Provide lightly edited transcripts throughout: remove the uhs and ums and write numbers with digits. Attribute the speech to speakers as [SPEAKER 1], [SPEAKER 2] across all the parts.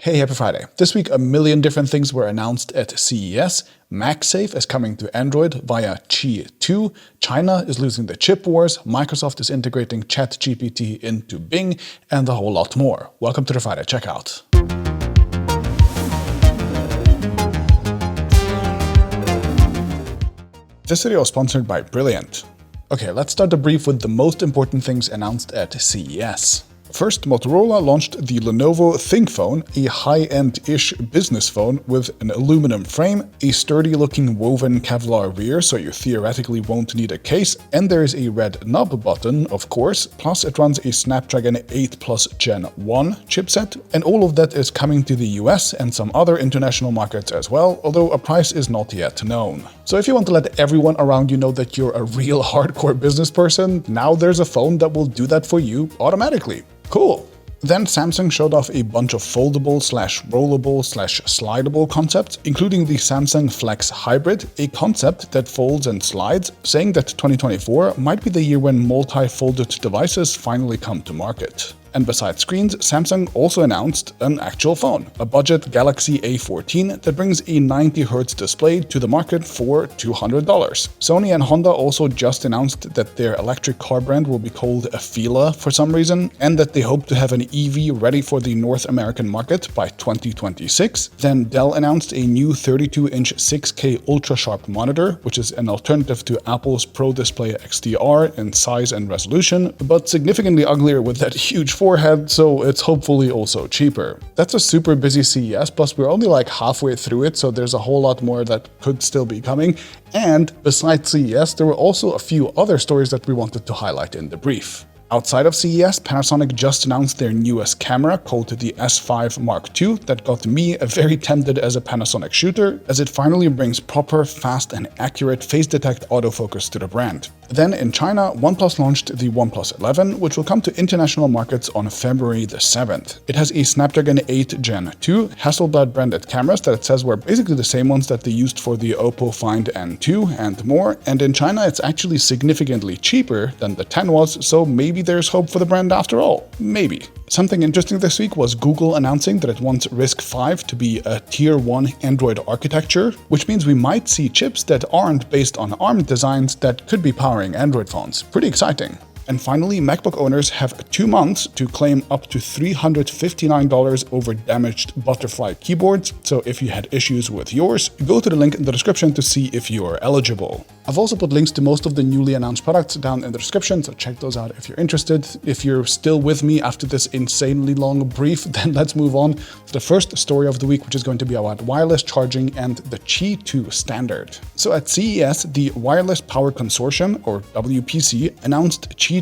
[SPEAKER 1] Hey, happy Friday. This week, a million different things were announced at CES. MagSafe is coming to Android via Qi2. China is losing the chip wars. Microsoft is integrating ChatGPT into Bing, and a whole lot more. Welcome to the Friday Checkout. This video is sponsored by Brilliant. Okay, let's start the brief with the most important things announced at CES. First, Motorola launched the Lenovo ThinkPhone, a high-end-ish business phone with an aluminum frame, a sturdy-looking woven Kevlar rear so you theoretically won't need a case, and there is a red nub button, of course, plus it runs a Snapdragon 8 Plus Gen 1 chipset, and all of that is coming to the US and some other international markets as well, although a price is not yet known. So if you want to let everyone around you know that you're a real hardcore business person, now there's a phone that will do that for you automatically. Cool. Then Samsung showed off a bunch of foldable/rollable/slidable concepts, including the Samsung Flex Hybrid, a concept that folds and slides, saying that 2024 might be the year when multi-folded devices finally come to market. And besides screens, Samsung also announced an actual phone, a budget Galaxy A14 that brings a 90Hz display to the market for $200. Sony and Honda also just announced that their electric car brand will be called Afeela for some reason, and that they hope to have an EV ready for the North American market by 2026. Then Dell announced a new 32-inch 6K ultra-sharp monitor, which is an alternative to Apple's Pro Display XDR in size and resolution, but significantly uglier with that huge forehead, so it's hopefully also cheaper. That's a super busy CES, plus we're only like halfway through it, so there's a whole lot more that could still be coming. And besides CES, there were also a few other stories that we wanted to highlight in the brief. Outside of CES, Panasonic just announced their newest camera, called the S5 Mark II, that got me very tempted as a Panasonic shooter, as it finally brings proper, fast and accurate face detect autofocus to the brand. Then in China, OnePlus launched the OnePlus 11, which will come to international markets on February the 7th. It has a Snapdragon 8 Gen 2 Hasselblad branded cameras that it says were basically the same ones that they used for the Oppo Find N2 and more, and in China it's actually significantly cheaper than the 10 was, so maybe there's hope for the brand after all. Maybe. Something interesting this week was Google announcing that it wants RISC-V to be a Tier 1 Android architecture, which means we might see chips that aren't based on ARM designs that could be powering Android phones. Pretty exciting. And finally, MacBook owners have 2 months to claim up to $359 over damaged butterfly keyboards, so if you had issues with yours, go to the link in the description to see if you are eligible. I've also put links to most of the newly announced products down in the description, so check those out if you're interested. If you're still with me after this insanely long brief, then let's move on to the first story of the week, which is going to be about wireless charging and the Qi2 standard. So at CES, the Wireless Power Consortium, or WPC, announced Qi2,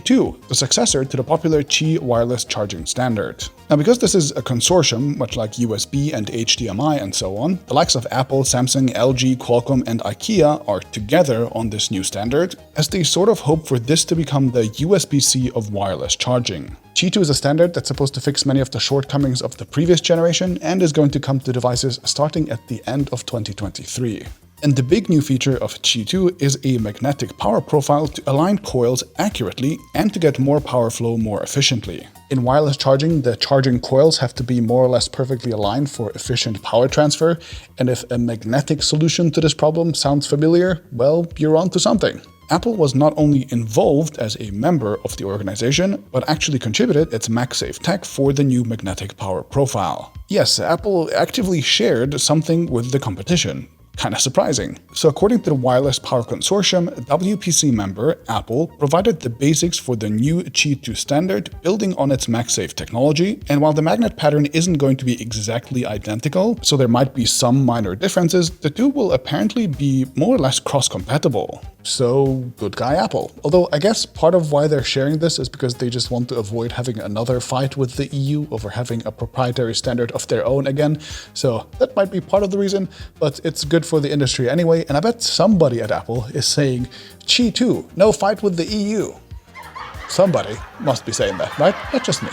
[SPEAKER 1] the successor to the popular Qi wireless charging standard. Now, because this is a consortium, much like USB and HDMI and so on, the likes of Apple, Samsung, LG, Qualcomm, and IKEA are together on this new standard, as they sort of hope for this to become the USB-C of wireless charging. Qi2 is a standard that's supposed to fix many of the shortcomings of the previous generation and is going to come to devices starting at the end of 2023. And the big new feature of Qi2 is a magnetic power profile to align coils accurately and to get more power flow more efficiently. In wireless charging, the charging coils have to be more or less perfectly aligned for efficient power transfer, and if a magnetic solution to this problem sounds familiar, well, you're onto something. Apple was not only involved as a member of the organization, but actually contributed its MagSafe tech for the new magnetic power profile. Yes, Apple actively shared something with the competition. Kinda surprising. So according to the Wireless Power Consortium, WPC member Apple provided the basics for the new Qi2 standard building on its MagSafe technology, and while the magnet pattern isn't going to be exactly identical, so there might be some minor differences, the two will apparently be more or less cross-compatible. So, good guy Apple. Although I guess part of why they're sharing this is because they just want to avoid having another fight with the EU over having a proprietary standard of their own again. So that might be part of the reason, but it's good for the industry anyway, and I bet somebody at Apple is saying, Qi2, no fight with the EU. Somebody must be saying that, right? Not just me.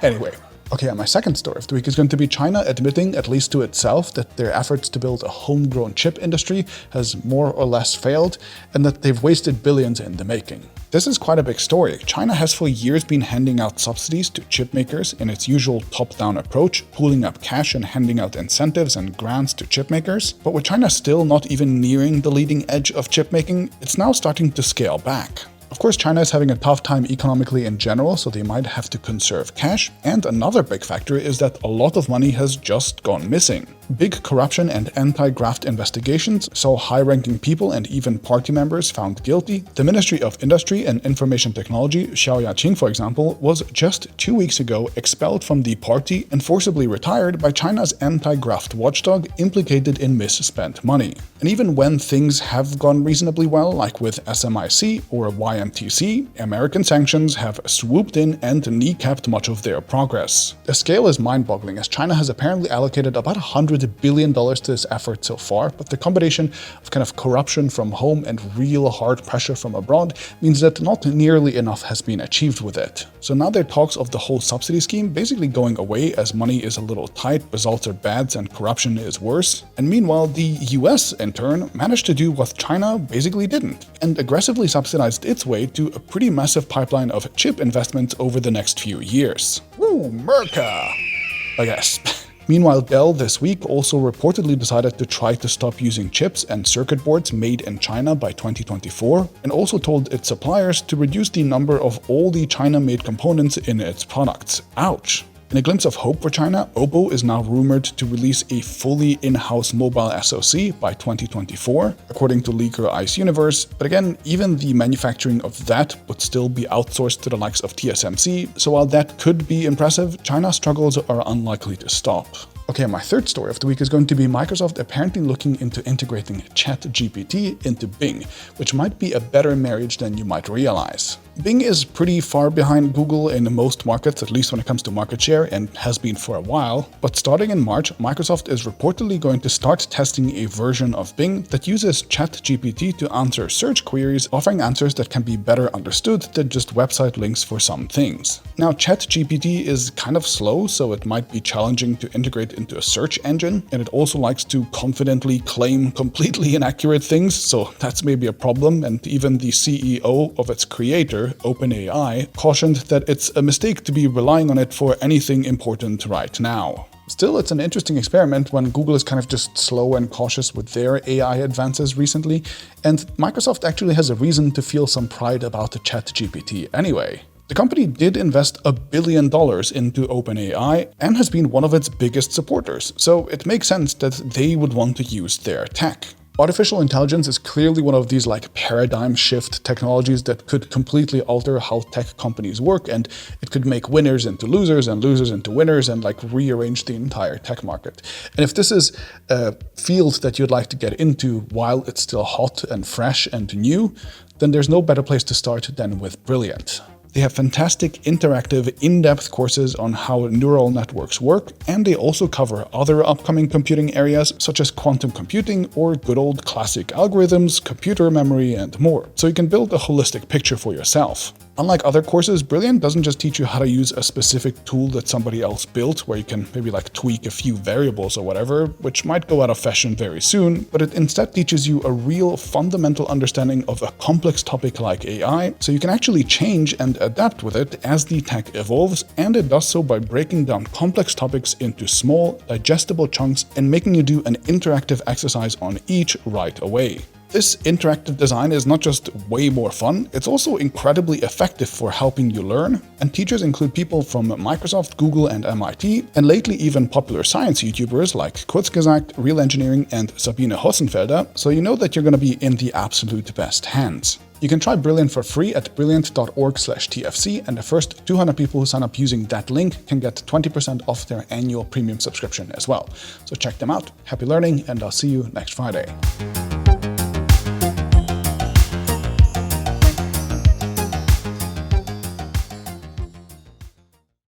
[SPEAKER 1] Anyway. Okay, and my second story of the week is going to be China admitting, at least to itself, that their efforts to build a homegrown chip industry has more or less failed, and that they've wasted billions in the making. This is quite a big story. China has for years been handing out subsidies to chip makers in its usual top-down approach, pooling up cash and handing out incentives and grants to chip makers. But with China still not even nearing the leading edge of chip making, it's now starting to scale back. Of course, China is having a tough time economically in general, so they might have to conserve cash. And another big factor is that a lot of money has just gone missing. Big corruption and anti-graft investigations saw high-ranking people and even party members found guilty. The Ministry of Industry and Information Technology, Xiao Yaqing for example, was just 2 weeks ago expelled from the party and forcibly retired by China's anti-graft watchdog implicated in misspent money. And even when things have gone reasonably well, like with SMIC or YMTC, American sanctions have swooped in and kneecapped much of their progress. The scale is mind-boggling, as China has apparently allocated about $100 billion to this effort so far, but the combination of kind of corruption from home and real hard pressure from abroad means that not nearly enough has been achieved with it. So now there are talks of the whole subsidy scheme basically going away as money is a little tight, results are bad, and corruption is worse. And meanwhile, the US in turn managed to do what China basically didn't, and aggressively subsidized its way to a pretty massive pipeline of chip investments over the next few years. Woo, Merca! I guess. Meanwhile, Dell this week also reportedly decided to try to stop using chips and circuit boards made in China by 2024, and also told its suppliers to reduce the number of all the China-made components in its products. Ouch! In a glimpse of hope for China, Oppo is now rumored to release a fully in-house mobile SoC by 2024, according to leaker Ice Universe. But again, even the manufacturing of that would still be outsourced to the likes of TSMC, so while that could be impressive, China's struggles are unlikely to stop. Okay, my third story of the week is going to be Microsoft apparently looking into integrating ChatGPT into Bing, which might be a better marriage than you might realize. Bing is pretty far behind Google in most markets, at least when it comes to market share, and has been for a while. But starting in March, Microsoft is reportedly going to start testing a version of Bing that uses ChatGPT to answer search queries, offering answers that can be better understood than just website links for some things. Now, ChatGPT is kind of slow, so it might be challenging to integrate into a search engine, and it also likes to confidently claim completely inaccurate things, so that's maybe a problem, and even the CEO of its creator, OpenAI, cautioned that it's a mistake to be relying on it for anything important right now. Still, it's an interesting experiment when Google is kind of just slow and cautious with their AI advances recently, and Microsoft actually has a reason to feel some pride about the ChatGPT anyway. The company did invest $1 billion into OpenAI and has been one of its biggest supporters, so it makes sense that they would want to use their tech. Artificial intelligence is clearly one of these paradigm shift technologies that could completely alter how tech companies work, and it could make winners into losers and losers into winners and rearrange the entire tech market. And if this is a field that you'd like to get into while it's still hot and fresh and new, then there's no better place to start than with Brilliant. They have fantastic, interactive, in-depth courses on how neural networks work, and they also cover other upcoming computing areas such as quantum computing or good old classic algorithms, computer memory, and more, so you can build a holistic picture for yourself. Unlike other courses, Brilliant doesn't just teach you how to use a specific tool that somebody else built, where you can maybe tweak a few variables or whatever, which might go out of fashion very soon, but it instead teaches you a real fundamental understanding of a complex topic like AI, so you can actually change and adapt with it as the tech evolves, and it does so by breaking down complex topics into small, digestible chunks and making you do an interactive exercise on each right away. This interactive design is not just way more fun, it's also incredibly effective for helping you learn, and teachers include people from Microsoft, Google, and MIT, and lately even popular science YouTubers like Kurzgesagt, Real Engineering, and Sabine Hossenfelder, so you know that you're going to be in the absolute best hands. You can try Brilliant for free at brilliant.org/TFC, and the first 200 people who sign up using that link can get 20% off their annual premium subscription as well. So check them out. Happy learning, and I'll see you next Friday.